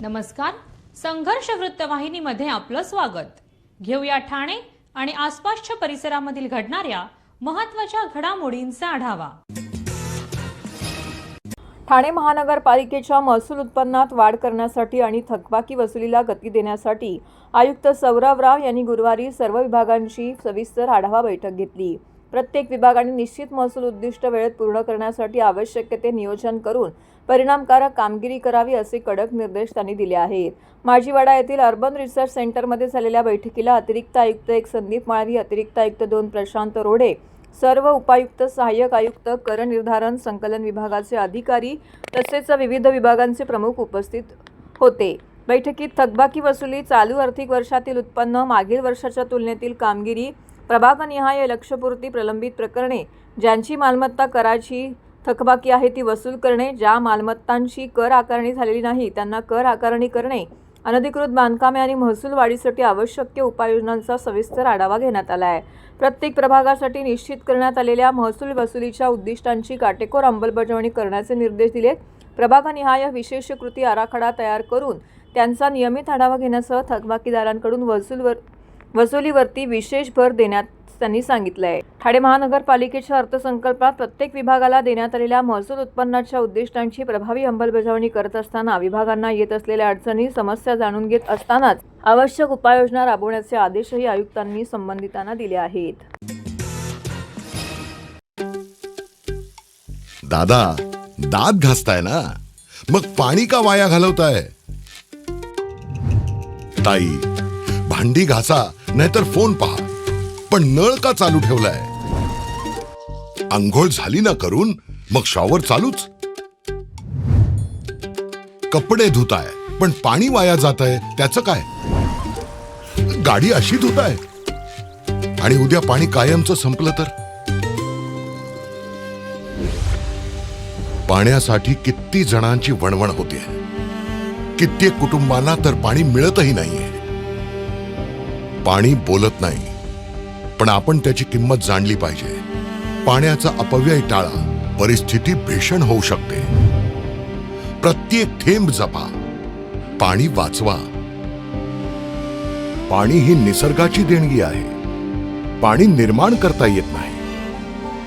नमस्कार. संघर्ष वृत्तवाहिनीमध्ये आपलं स्वागत. घेऊया ठाणे आणि आसपासच्या परिसरामधील घडणाऱ्या महत्त्वाच्या घडामोडींचा आढावा. ठाणे महानगरपालिकेच्या महसूल उत्पन्नात वाढ करण्यासाठी आणि थकबाकी वसुलीला गती देण्यासाठी आयुक्त सौरभ राव यांनी गुरुवारी सर्व विभागांची सविस्तर आढावा बैठक घेतली. प्रत्येक विभागाने निश्चित महसूल उद्दिष्ट वेळेत पूर्ण करण्यासाठी आवश्यक ते नियोजन करून परिणामकारक कामगिरी करावी असे कडक निर्देश त्यांनी दिले आहेत. माजीवाडा येथील अर्बन रिसर्च सेंटरमध्ये झालेल्या बैठकीला अतिरिक्त आयुक्त 1 संदीप माळवी, अतिरिक्त आयुक्त 2 प्रशांत रोडे, सर्व उपायुक्त, सहाय्यक आयुक्त, कर निर्धारण संकलन विभागाचे अधिकारी तसेच विविध विभागांचे प्रमुख उपस्थित होते. बैठकीत थकबाकी वसुली, चालू आर्थिक वर्षातील उत्पन्न, मागील वर्षाच्या तुलनेतील कामगिरी, प्रभागनिहाय लक्ष्यपूर्ती, प्रलंबित प्रकरणे, ज्यांची मालमत्ता कराची थकबाकी आहे ती वसूल करणे, ज्या मालमत्तांची कर आकारणी झालेली नाही त्यांना कर आकारणी करणे, अनधिकृत बांधकामे आणि महसूल वाढीसाठी आवश्यक उपाययोजनांचा सविस्तर आढावा घेण्यात आला आहे. प्रत्येक प्रभागासाठी निश्चित करण्यात आलेल्या महसूल वसुलीच्या उद्दिष्टांची काटेकोर अंमलबजावणी करण्याचे निर्देश दिलेत. प्रभागनिहाय विशेष कृती आराखडा तयार करून त्यांचा नियमित आढावा घेण्यासह थकबाकीदारांकडून वसुलीवरती विशेष भर देण्यात त्यांनी सांगितलं आहे. ठाणे महानगरपालिकेच्या अर्थसंकल्पात प्रत्येक विभागाला देण्यात आलेल्या महसूल उत्पन्नाच्या उद्दिष्टांची प्रभावी अंमलबजावणी करत असताना विभागांना येत असलेल्या अडचणी, समस्या जाणून घेत असतानाच आवश्यक उपाययोजना राबवण्याचे आदेशही आयुक्तांनी संबंधितांना दिले आहेत. दादा, दात घासताय ना, मग पाणी का वाया घालवताय? ताई, भांडी घासा नाहीतर फोन पहा, पण नळ का चालू ठेवलाय? अंघोळ झाली ना करून, मग शॉवर चालूच. कपडे धुताय पण पाणी वाया जातंय, त्याचं काय? गाडी अशी धुताय आणि उद्या पाणी कायमचं संपलं तर? पाण्यासाठी किती जणांची वणवण होते. कित्येक कुटुंबांना तर पाणी मिळतही नाहीये. पाणी बोलत नाही, पण आपण त्याची किंमत जाणली पाहिजे. पाण्याचा अपव्यय टाळा, परिस्थिती भीषण होऊ शकते. प्रत्येक थेंब जपा, पाणी वाचवा. पाणी ही निसर्गाची देणगी आहे. पाणी निर्माण करता येत नाही.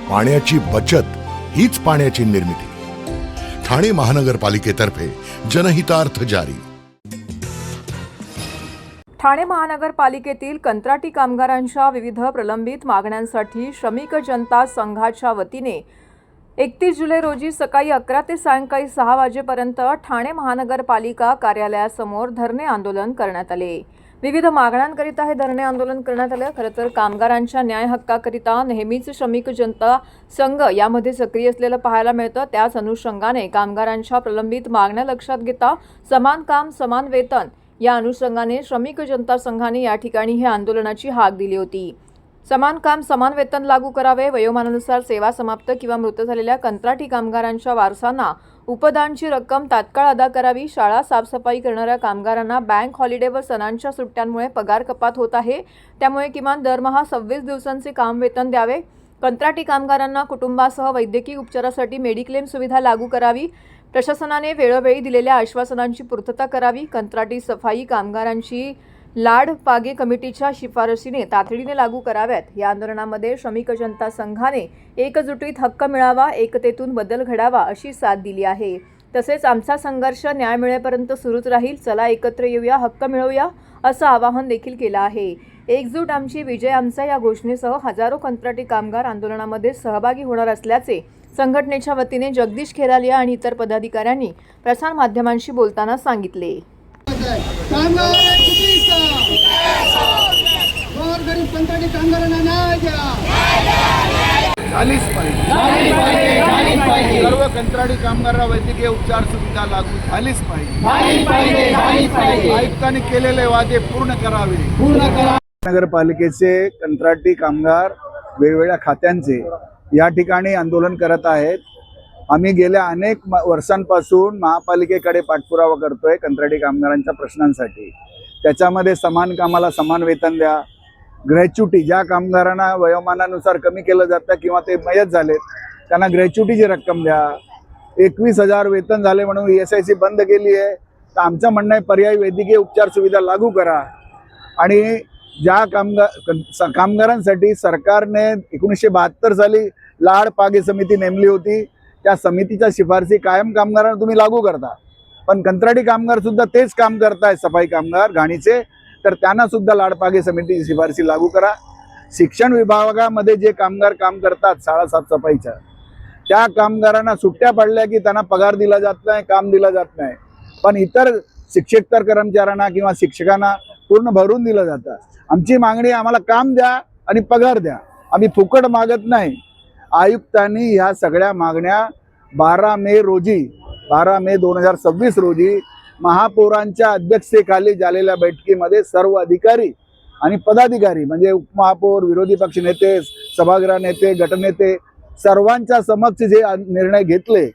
पाण्याची बचत हीच पाण्याची निर्मिती. ठाणे महानगरपालिकेतर्फे जनहितार्थ जारी. ठाणे महानगरपालिकेतील कंत्राटी कामगारांच्या विविध प्रलंबित मागण्यांसाठी श्रमिक जनता संघाच्या वतीने 31 जुलै रोजी सकाळी 11 ते सायंकाळी 6 वाजेपर्यंत ठाणे महानगरपालिका कार्यालयासमोर धरणे आंदोलन करण्यात आले. विविध मागण्यांकरिता हे धरणे आंदोलन करण्यात आले. खरं तर कामगारांच्या न्याय हक्काकरिता नेहमीच श्रमिक जनता संघ यामध्ये सक्रिय असलेलं पाहायला मिळतं. त्याच अनुषंगाने कामगारांच्या प्रलंबित मागण्या लक्षात घेता समान काम समान वेतन या अनुषंगाने श्रमिक जनता संघाने या ठिकाणी हे आंदोलनाची हाक दिली होती. समान काम समान वेतन लागू करावे, वयोमानानुसार सेवा समाप्त किंवा मृत झालेल्या कंत्राटी कामगारांच्या वारसांना उपदानची रक्कम तात्काळ अदा करावी, शाळा साफसफाई करणाऱ्या कामगारांना बँक हॉलिडे व सणांच्या सुट्ट्यांमुळे पगार कपात होत आहे, त्यामुळे किमान दरमहा 26 दिवसांचे काम वेतन द्यावे, कंत्राटी कामगारांना कुटुंबासह वैद्यकीय उपचारासाठी मेडिक्लेम सुविधा लागू करावी, प्रशासनाने वेळोवेळी दिलेल्या आश्वासनांची पूर्तता करावी, कंत्राटी सफाई कामगारांची लाड पागे कमिटीच्या शिफारशीने तातडीने लागू कराव्यात. या आंदोलनामध्ये श्रमिक जनता संघाने एकजुटीत हक्क मिळावा, एकतेतून बदल घडावा अशी साथ दिली आहे. तसेच आमचा संघर्ष न्याय मिळेपर्यंत सुरूच राहील, चला एकत्र येऊया, हक्क मिळवूया असं आवाहन देखील केलं आहे. एकजूट आमची, विजय आमचा या घोषणेसह हजारो कंत्राटी कामगार आंदोलनामध्ये सहभागी होणार असल्याचे संघटनेच्या वतीने जगदीश खेरालिया आणि इतर पदाधिकाऱ्यांनी प्रसारमाध्यमांशी बोलताना सांगितले. सर्व कंत्राटी कामगारांना वैद्यकीय उपचार सुविधा लागू झालीच पाहिजे. आयुक्तांनी केलेले वादे पूर्ण करावे. नगरपालिकेचे कंत्राटी कामगार वेगवेगळ्या खात्यांचे या ठिकाणी आंदोलन करत आहेत. आम्ही गेल्या अनेक वर्षांपासून महापालिकेकडे पाठपुरावा करतोय कंत्राटी कामगारांच्या प्रश्नांसाठी. त्याच्यामध्ये समान कामाला समान वेतन द्या, ग्रॅच्युटी ज्या कामगारांना वयोमानानुसार कमी केलं जातं किंवा ते मयत झालेत त्यांना ग्रॅच्युटीची रक्कम द्या. 21,000 वेतन झाले म्हणून ESIC बंद केली आहे. तर आमचं म्हणणं आहे पर्यायी वैद्यकीय उपचार सुविधा लागू करा आणि ज्या कामगारांसाठी सरकारने 1972 साली लाड पागे समिती नेमली होती त्या समितीच्या शिफारसी कायम कामगारांना तुम्ही लागू करता, पण कंत्राटी कामगार सुद्धा तेच काम करतायत सफाई कामगार घाणीचे, तर त्यांना सुद्धा लाडपागे समितीची शिफारसी लागू करा। शिक्षण विभागामध्ये जे कामगार काम करतात शाळा साफसफाईच्या त्या कामगारांना सुट्ट्या पडल्या की त्यांना पगार दिला जात नाही, काम दिलं जात नाही, पण इतर शिक्षकेतर कर्मचाऱ्यांना किंवा शिक्षकांना पूर्ण भरून दिलं जातं। आमची मागणी आम्हाला काम द्या आणि पगार द्या, आम्ही फुकट मागत नाही। आयुक्तांनी ह्या सगळ्या मागण्या 12 मे 2026 रोजी महापौरांच्या अध्यक्षतेखाली झालेल्या बैठकीमध्ये सर्व अधिकारी आणि पदाधिकारी म्हणजे उपमहापौर, विरोधी पक्ष नेते, सभागृह नेते, गटनेते सर्वांच्या समक्ष जे निर्णय घेतले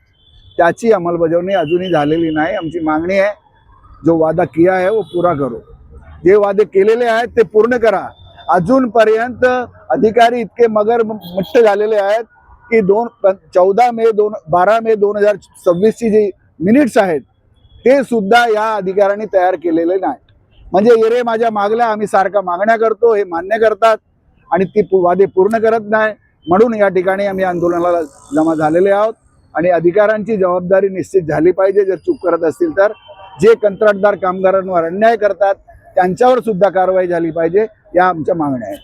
त्याची अंमलबजावणी अजूनही झालेली नाही। आमची मागणी आहे जो वादा किया है वो पूरा करो, जे वादे केलेले आहेत ते पूर्ण करा। अजूनपर्यंत अधिकारी इतके मगरमच्छ झालेले आहेत की 12 मे 2026 ची जी मिनिट्स आहेत ते सुद्धा या अधिकाऱ्यांनी तयार केलेले नाही। म्हणजे येरे माझ्या मागल्या आम्ही सारखा मागण्या करतो हे मान्य करतात आणि ती वादे पूर्ण करत नाही, म्हणून या ठिकाणी आम्ही आंदोलनाला जमा झालेले आहोत आणि अधिकाऱ्यांची जबाबदारी निश्चित झाली पाहिजे। जर चूक करत असतील तर जे कंत्राटदार कामगारांवर अन्याय करतात त्यांच्यावर सुद्धा कारवाई झाली पाहिजे, या आमच्या मागण्या आहेत।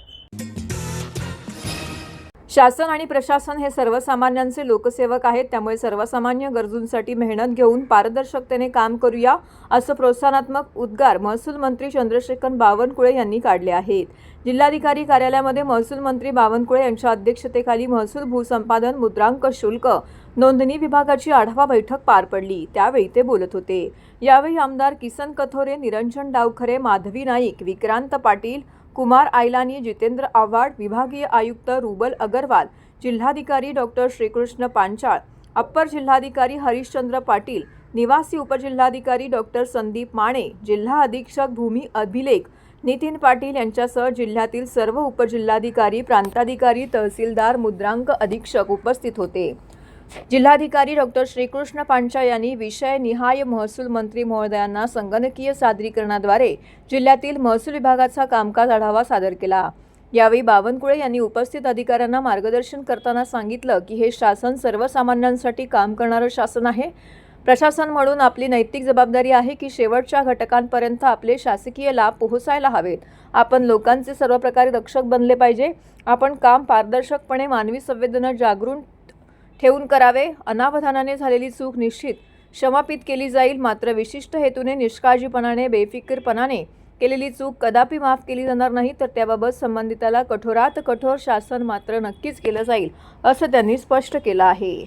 शासन आणि प्रशासन हे सर्वसामान्यांचे लोकसेवक आहेत, त्यामुळे सर्वसामान्य गरजूंसाठी मेहनत घेऊन पारदर्शकतेने काम करूया असं प्रोत्साहनात्मक उद्गार महसूल मंत्री चंद्रशेखर बावनकुळे यांनी काढले आहेत। जिल्हाधिकारी कार्यालयामध्ये महसूल मंत्री बावनकुळे यांच्या अध्यक्षतेखाली महसूल भूसंपादन मुद्रांक शुल्क नोंदणी विभागाची आढावा बैठक पार पडली, त्यावेळी ते बोलत होते। यावेळी आमदार किसन कथोरे, निरंजन डावखरे, माधवी नाईक, विक्रांत पाटील, कुमार आयलानी, जितेंद्र आव्हाड, विभागीय आयुक्त रुबल अगरवाल, जिल्हाधिकारी डॉक्टर श्रीकृष्ण पांचाळ, अप्पर जिल्हाधिकारी हरिश्चंद्र पाटील, निवासी उपजिल्हाधिकारी डॉक्टर संदीप माने, जिल्हा अधीक्षक भूमी अभिलेख नितीन पाटील यांच्यासह जिल्ह्यातील सर्व उपजिल्हाधिकारी, प्रांताधिकारी, तहसीलदार, मुद्रांक अधीक्षक उपस्थित होते। जिल्हाधिकारी डॉक्टर श्रीकृष्ण पांचाळ यांनी विषयनिहाय महसूल मंत्री महोदयांना संगणकीय सादरीकरणाद्वारे जिल्ह्यातील महसूल विभागाचा कामकाज आढावा सादर केला। यावेळी बावनकुळे यांनी उपस्थित अधिकाऱ्यांना मार्गदर्शन करताना सांगितलं की हे शासन सर्वसामान्यांसाठी काम करणारं शासन आहे। प्रशासन म्हणून आपली नैतिक जबाबदारी आहे की शेवटच्या घटकांपर्यंत आपले शासकीय लाभ पोहोचायला हवेत। आपण लोकांचे सर्व प्रकारे रक्षक बनले पाहिजे। आपण काम पारदर्शकपणे मानवी संवेदना जागृत ठेवून करावे। अनावधानाने झालेली चूक निश्चित क्षमापित केली जाईल, मात्र विशिष्ट हेतूने निष्काळजीपणाने बेफिकीरपणाने केलेली चूक कदापि माफ केली जाणार नाही, तर त्याबाबत संबंधिताला कठोरात कठोर शासन मात्र नक्कीच केलं जाईल असं त्यांनी स्पष्ट केलं आहे।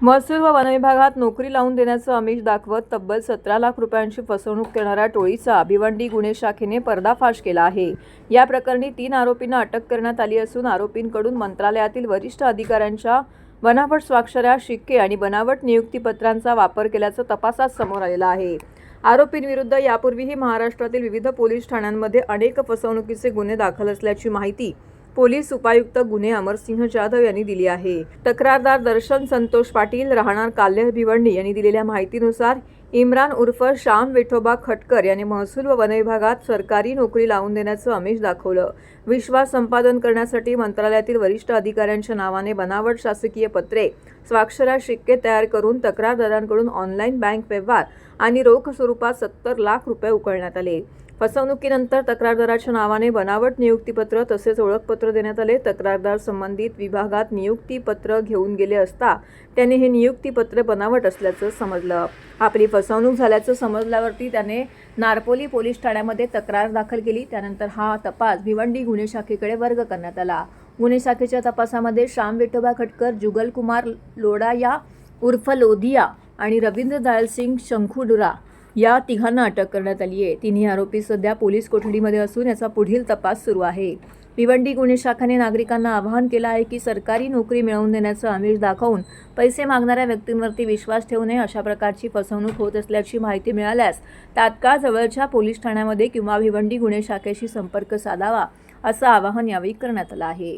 महसूल व वन विभागात नोकरी लावून देण्याचं आमिष दाखवत तब्बल 17 लाख रुपयांची फसवणूक करणाऱ्या टोळीचा भिवंडी गुन्हे शाखेने पर्दाफाश केला आहे। या प्रकरणी 3 आरोपींना अटक करण्यात आली असून आरोपींकडून मंत्रालयातील वरिष्ठ अधिकाऱ्यांच्या बनावट स्वाक्षऱ्या, शिक्के आणि बनावट नियुक्तीपत्रांचा वापर केल्याचं तपासात समोर आलेलं आहे। आरोपींविरुद्ध यापूर्वीही महाराष्ट्रातील विविध पोलीस ठाण्यांमध्ये अनेक फसवणुकीचे गुन्हे दाखल असल्याची माहिती पोलीस उपायुक्त गुन्हे अमरसिंह जाधव यांनी दिली आहे। तक्रारदार दर्शन संतोष पाटील, राहणार काल्हेर भिवंडी यांनी दिलेल्या माहितीनुसार इम्रान उर्फ श्याम विठोबा खटकर याने महसूल व वन विभागात सरकारी नोकरी लावून देण्याचं आमिष दाखवलं। विश्वास संपादन करण्यासाठी मंत्रालयातील वरिष्ठ अधिकाऱ्यांच्या नावाने बनावट शासकीय पत्रे, स्वाक्षऱ्या, शिक्के तयार करून तक्रारदारांकडून ऑनलाईन बँक व्यवहार आणि रोख स्वरूपात 70 लाख रुपये उकळण्यात आले। फसवणुकीनंतर तक्रारदाराच्या नावाने बनावट नियुक्तीपत्र तसेच ओळखपत्र देण्यात आले। तक्रारदार संबंधित विभागात नियुक्तीपत्र घेऊन गेले असता त्याने हे नियुक्तीपत्र बनावट असल्याचं समजलं। आपली फसवणूक झाल्याचं समजल्यावरती त्याने नारपोली पोलीस ठाण्यामध्ये तक्रार दाखल केली। त्यानंतर हा तपास भिवंडी गुन्हे शाखेकडे वर्ग करण्यात आला। गुन्हे शाखेच्या तपासामध्ये श्याम विठोबा खटकर, जुगल कुमार लोडाया उर्फ लोधिया आणि रवींद्र दयालसिंग शंखुडुरा या तिघांना अटक करण्यात आली आहे। तिन्ही आरोपी सध्या पोलीस कोठडीमध्ये असून याचा पुढील तपास सुरू आहे। भिवंडी गुन्हे शाखेने नागरिकांना आवाहन केलं आहे की सरकारी नोकरी मिळवून देण्याचं आमिष दाखवून पैसे मागणाऱ्या व्यक्तींवरती विश्वास ठेवू नये। अशा प्रकारची फसवणूक होत असल्याची माहिती मिळाल्यास तात्काळ जवळच्या पोलीस ठाण्यामध्ये किंवा भिवंडी गुन्हे शाखेशी संपर्क साधावा असं आवाहन यावेळी करण्यात आलं आहे।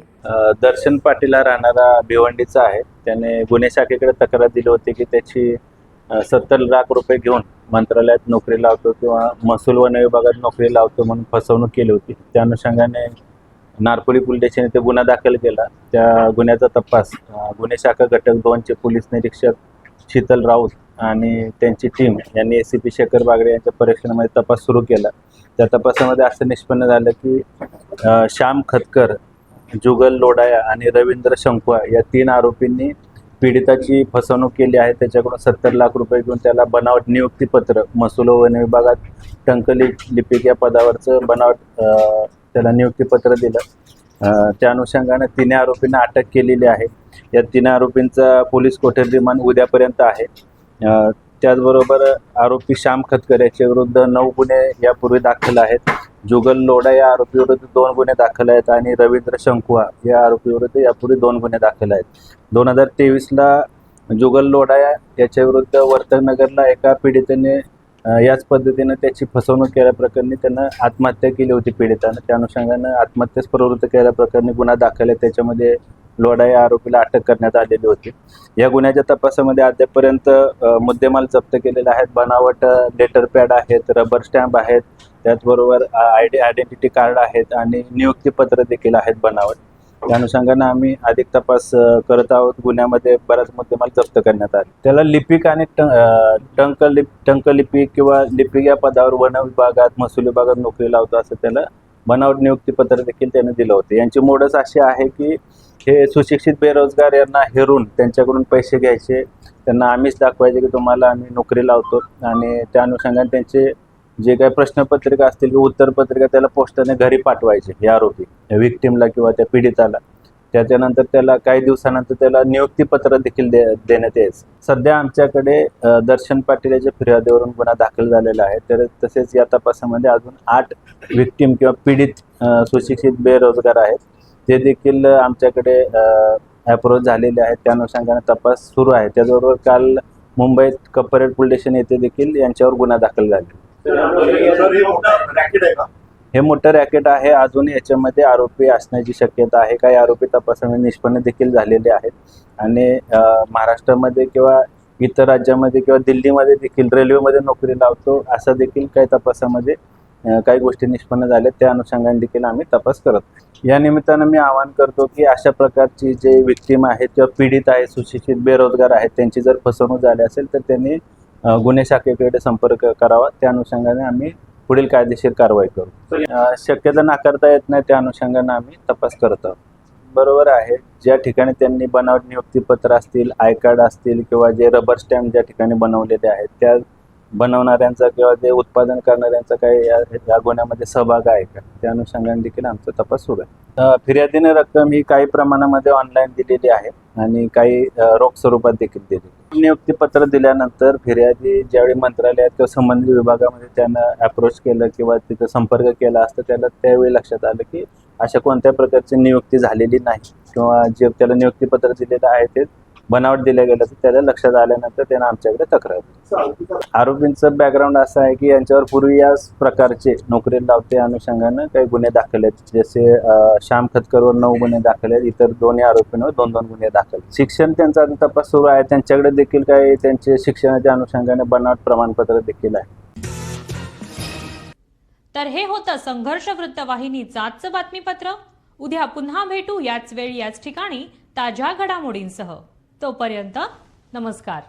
दर्शन पाटील राहणारा भिवंडीचा आहे। त्याने गुन्हे शाखेकडे तक्रार दिली होती की त्याची 70 लाख रुपये घेऊन मंत्रालयात नोकरी लावतो किंवा महसूल वन विभागात नोकरी लावतो म्हणून फसवणूक केली होती. त्या अनुषंगाने नारपोली पोलीस स्टेशन येथे गुन्हा दाखल केला. त्या गुन्ह्याचा तपास गुन्हे शाखा घटक 2चे पोलीस निरीक्षक शीतल राऊत आणि त्यांची टीम यांनी ACP शेखर बागडे यांच्या परीक्षणामध्ये तपास सुरू केला. त्या तपासामध्ये असं निष्पन्न झालं की श्याम खतकर, जुगल लोडाया आणि रवींद्र शंकुआ या 3 आरोपींनी पीडिताची फसवणूक केली आहे. त्याच्याकडून 70 लाख रुपये घेऊन त्याला बनावट नियुक्तीपत्र महसूल वन विभागात टंकलिपिक या पदावरचं बनावट त्याला नियुक्तीपत्र दिलं. त्या अनुषंगाने 3 आरोपींना अटक केलेली आहे. या 3 आरोपींचा पोलीस कोठडी रिमांड उद्यापर्यंत आहे. त्याचबरोबर आरोपी श्याम खतकर याच्या विरुद्ध 9 गुन्हे यापूर्वी दाखल आहेत. जुगल लोडा या आरोपीविरुद्ध 2 गुन्हे दाखल आहेत आणि रवींद्र शंकुआ या आरोपीविरुद्ध यापूर्वी 2 गुन्हे दाखल आहेत. 2023ला जुगल लोडा याच्या विरुद्ध वर्तकनगरला एका पीडितेने याच पद्धतीनं त्याची फसवणूक केल्याप्रकरणी त्यानं आत्महत्या केली होती पीडितानं. त्या अनुषंगानं आत्महत्येस प्रवृत्त केल्याप्रकरणी गुन्हा दाखल आहे. त्याच्यामध्ये लोडा या आरोपीला अटक करण्यात आलेली होती. या गुन्ह्याच्या तपासामध्ये अद्यापर्यंत मुद्देमाल जप्त केलेले आहेत. बनावट लेटर पॅड आहेत, रबर स्टॅम्प आहेत, त्याचबरोबर आयडेंटिटी कार्ड आहेत आणि नियुक्तीपत्र देखील आहेत बनावट. त्या अनुषंगानं आम्ही अधिक तपास करत आहोत. गुन्ह्यामध्ये बराच मुद्देमाल जप्त करण्यात आले. त्याला लिपिक आणि टंकलिपिक किंवा लिपिक या पदावर वन विभागात महसूल विभागात नोकरी लावतो असं त्याला बनावट नियुक्तीपत्र देखील त्याने दिलं होतं. यांची मोडच अशी आहे की हे सुशिक्षित बेरोजगार यांना हेरून त्यांच्याकडून पैसे घ्यायचे, त्यांना आम्हीच दाखवायचे की तुम्हाला आम्ही नोकरी लावतो आणि त्या अनुषंगाने त्यांचे जे काही प्रश्नपत्रिका असतील किंवा उत्तरपत्रिका त्याला पोस्टाने घरी पाठवायचे हे आरोपी विक्टिमला किंवा त्या पीडिताला. त्याच्यानंतर त्याला काही दिवसानंतर त्याला नियुक्तीपत्र देखील देण्यात यायचं. सध्या आमच्याकडे दर्शन पाटील याच्या फिर्यादीवरून गुन्हा दाखल झालेला आहे. तर तसेच या तपासामध्ये अजून 8 विक्टिम किंवा पीडित सुशिक्षित बेरोजगार आहेत. ते देखील आमच्याकडे अप्रोच झालेले आहेत. त्या अनुषंगाने तपास सुरू आहे. त्याचबरोबर काल मुंबईत कपरेड पोलीस स्टेशन येथे देखील यांच्यावर गुन्हा दाखल झाला. हे मोठं रॅकेट आहे. अजून याच्यामध्ये आरोपी असण्याची शक्यता आहे. काही आरोपी तपासामध्ये निष्पन्न देखील झालेले आहेत आणि महाराष्ट्रामध्ये किंवा इतर राज्यामध्ये किंवा दिल्लीमध्ये देखील रेल्वेमध्ये नोकरी लावतो असं देखील काही तपासामध्ये काही गोष्टी निष्पन्न झाल्या. त्या अनुषंगाने देखील आम्ही तपास करत. या निमित्तानं मी आवाहन करतो की अशा प्रकारची जे विक्टीम आहेत किंवा पीडित आहेत, सुशिक्षित बेरोजगार आहेत, त्यांची जर फसवणूक झाली असेल तर त्यांनी गुन्हे शाखेकडे संपर्क करावा. त्या अनुषंगाने आम्ही पुढील कायदेशीर कारवाई करू. शक्यता नाकारता येत नाही. त्या अनुषंगाने आम्ही तपास करत आहोत. बरोबर आहे. ज्या ठिकाणी त्यांनी बनावट नियुक्तीपत्र असतील, आय कार्ड असतील किंवा जे रबर स्टॅम्प ज्या ठिकाणी बनवलेले आहेत त्या बनवणाऱ्यांचा किंवा ते उत्पादन करणाऱ्यांचा काही या गुन्ह्यामध्ये सहभाग आहे का, त्या अनुषंगाने देखील आमचा तपास सुरू आहे. फिर्यादीने रक्कम ही काही प्रमाणामध्ये ऑनलाईन दिलेली आहे आणि काही रोख स्वरूपात देखील दिलेली. नियुक्तीपत्र दिल्यानंतर फिर्यादी ज्यावेळी मंत्रालयात किंवा संबंधित विभागामध्ये त्यानं अप्रोच केलं किंवा तिथं संपर्क केला असता त्याला त्यावेळी लक्षात आलं की अशा कोणत्या प्रकारची नियुक्ती झालेली नाही किंवा जे त्याला नियुक्तीपत्र दिलेलं आहे ते बनावट दिलं गेलं तर त्याला लक्षात आल्यानंतर त्यानं आमच्याकडे तक्रार दिली. आरोपींचं बॅकग्राऊंड असं आहे की यांच्यावर पूर्वी याच प्रकारचे नोकरी लावते अनुषंगानं काही गुन्हे दाखल आहेत. जसे श्याम खतकरवर 9 गुन्हे दाखल आहेत. इतर दोन्ही आरोपींवर 2-2 गुन्हे दाखल. शिक्षण त्यांचा तपास सुरू आहे. त्यांच्याकडे देखील काही त्यांचे शिक्षणाच्या अनुषंगाने बनावट प्रमाणपत्र देखील आहे. तर हे होतं संघर्ष वृत्तवाहिनीचं आजचं बातमीपत्र. उद्या पुन्हा भेटू याच वेळी याच ठिकाणी ताज्या घडामोडींसह. तोपर्यंत नमस्कार.